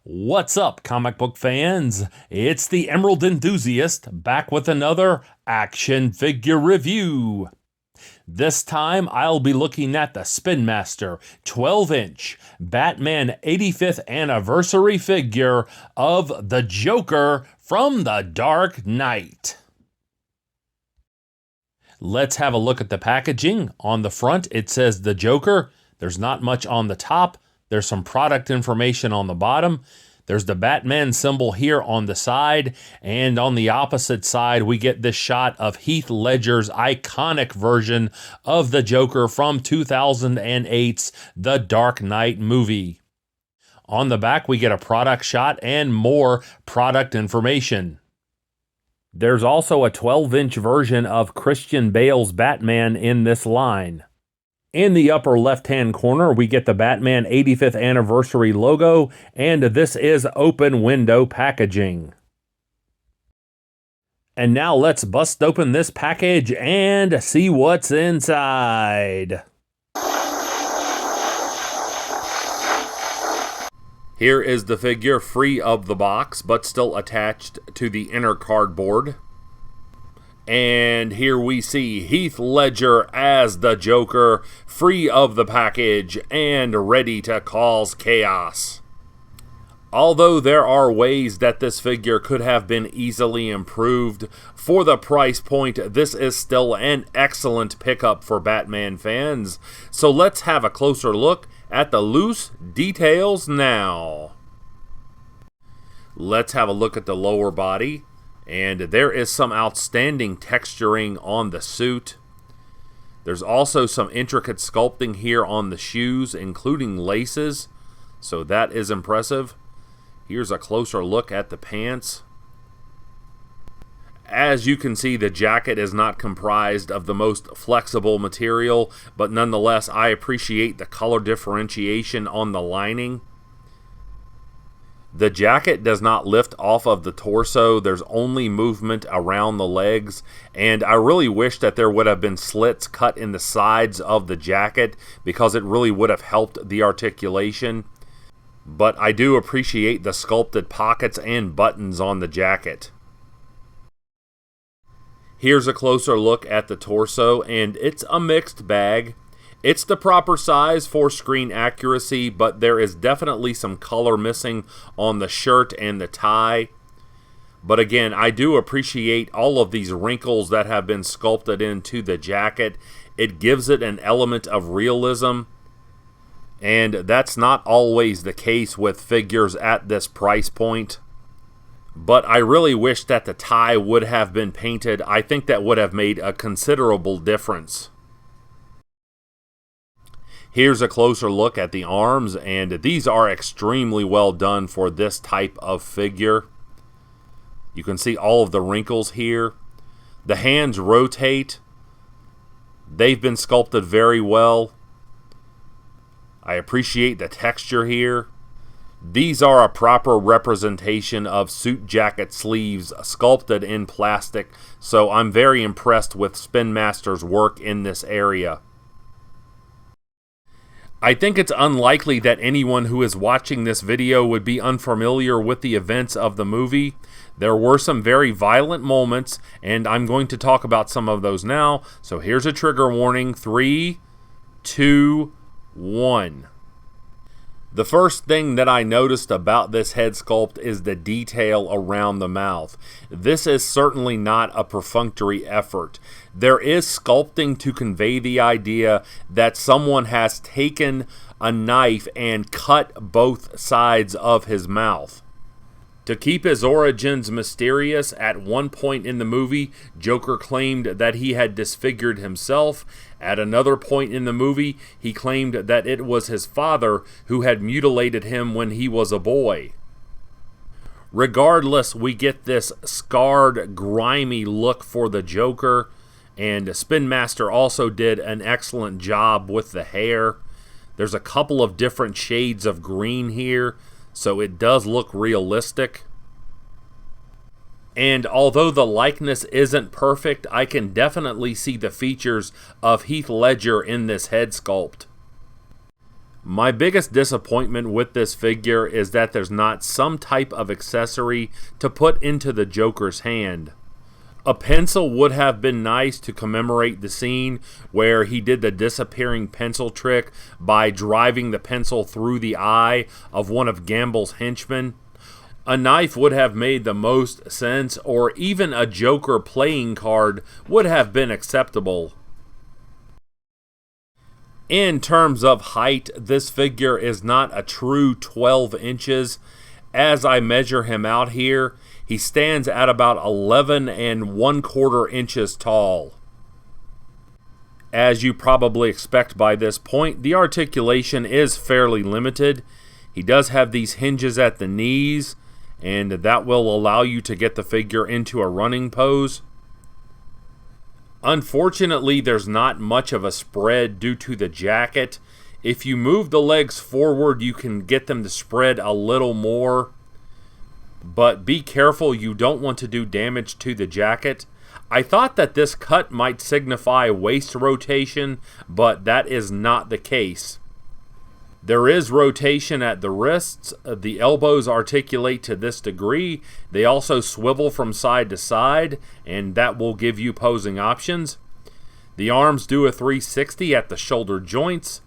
What's up, comic book fans? It's the Emerald Enthusiast back with another action figure review. This time I'll be looking at the Spin Master 12-inch Batman 85th anniversary figure of the Joker from The Dark Knight. Let's have a look at the packaging. On the front it says the Joker. There's not much on the top. There's some product information on the bottom. There's the Batman symbol here on the side, and on the opposite side we get this shot of Heath Ledger's iconic version of the Joker from 2008's The Dark Knight movie. On the back we get a product shot and more product information. There's also a 12-inch version of Christian Bale's Batman in this line. In the upper left-hand corner, we get the Batman 85th Anniversary logo, and this is open window packaging. And now let's bust open this package and see what's inside. Here is the figure free of the box, but still attached to the inner cardboard. And here we see Heath Ledger as the Joker, free of the package and ready to cause chaos. Although there are ways that this figure could have been easily improved, for the price point, this is still an excellent pickup for Batman fans. So let's have a closer look at the loose details now. Let's have a look at the lower body. And there is some outstanding texturing on the suit. There's also some intricate sculpting here on the shoes, including laces. So that is impressive. Here's a closer look at the pants. As you can see, the jacket is not comprised of the most flexible material, but nonetheless, I appreciate the color differentiation on the lining. The jacket does not lift off of the torso. There's only movement around the legs, and I really wish that there would have been slits cut in the sides of the jacket because it really would have helped the articulation. But I do appreciate the sculpted pockets and buttons on the jacket. Here's a closer look at the torso, and it's a mixed bag. It's the proper size for screen accuracy, but there is definitely some color missing on the shirt and the tie. But again, I do appreciate all of these wrinkles that have been sculpted into the jacket. It gives it an element of realism, and that's not always the case with figures at this price point. But I really wish that the tie would have been painted. I think that would have made a considerable difference. Here's a closer look at the arms, and these are extremely well done for this type of figure. You can see all of the wrinkles here. The hands rotate. They've been sculpted very well. I appreciate the texture here. These are a proper representation of suit jacket sleeves sculpted in plastic, so I'm very impressed with Spin Master's work in this area. I think it's unlikely that anyone who is watching this video would be unfamiliar with the events of the movie. There were some very violent moments, and I'm going to talk about some of those now. So here's a trigger warning. 3, 2, 1. The first thing that I noticed about this head sculpt is the detail around the mouth. This is certainly not a perfunctory effort. There is sculpting to convey the idea that someone has taken a knife and cut both sides of his mouth. To keep his origins mysterious, at one point in the movie, Joker claimed that he had disfigured himself. At another point in the movie, he claimed that it was his father who had mutilated him when he was a boy. Regardless, we get this scarred, grimy look for the Joker, and Spin Master also did an excellent job with the hair. There's a couple of different shades of green here, so it does look realistic. And although the likeness isn't perfect, I can definitely see the features of Heath Ledger in this head sculpt. My biggest disappointment with this figure is that there's not some type of accessory to put into the Joker's hand. A pencil would have been nice to commemorate the scene where he did the disappearing pencil trick by driving the pencil through the eye of one of Gamble's henchmen. A knife would have made the most sense, or even a Joker playing card would have been acceptable. In terms of height, this figure is not a true 12 inches. As I measure him out here, he stands at about 11 1/4 inches tall. As you probably expect by this point, the articulation is fairly limited. He does have these hinges at the knees, and that will allow you to get the figure into a running pose. Unfortunately, there's not much of a spread due to the jacket. If you move the legs forward, you can get them to spread a little more. But be careful, you don't want to do damage to the jacket. I thought that this cut might signify waist rotation, but that is not the case. There is rotation at the wrists. The elbows articulate to this degree. They also swivel from side to side, and that will give you posing options. The arms do a 360 at the shoulder joints.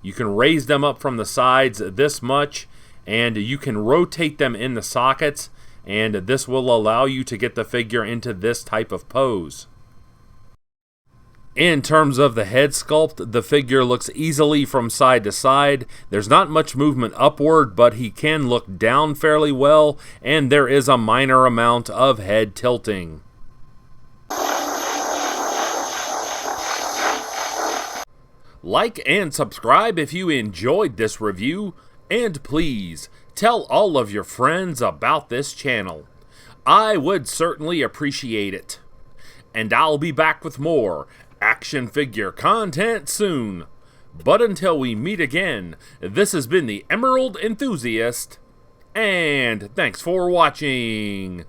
You can raise them up from the sides this much, and you can rotate them in the sockets, and this will allow you to get the figure into this type of pose. In terms of the head sculpt, the figure looks easily from side to side. There's not much movement upward, but he can look down fairly well, and there is a minor amount of head tilting. Like and subscribe if you enjoyed this review, and please tell all of your friends about this channel. I would certainly appreciate it. And I'll be back with more action figure content soon. But until we meet again, this has been the Emerald Enthusiast, and thanks for watching.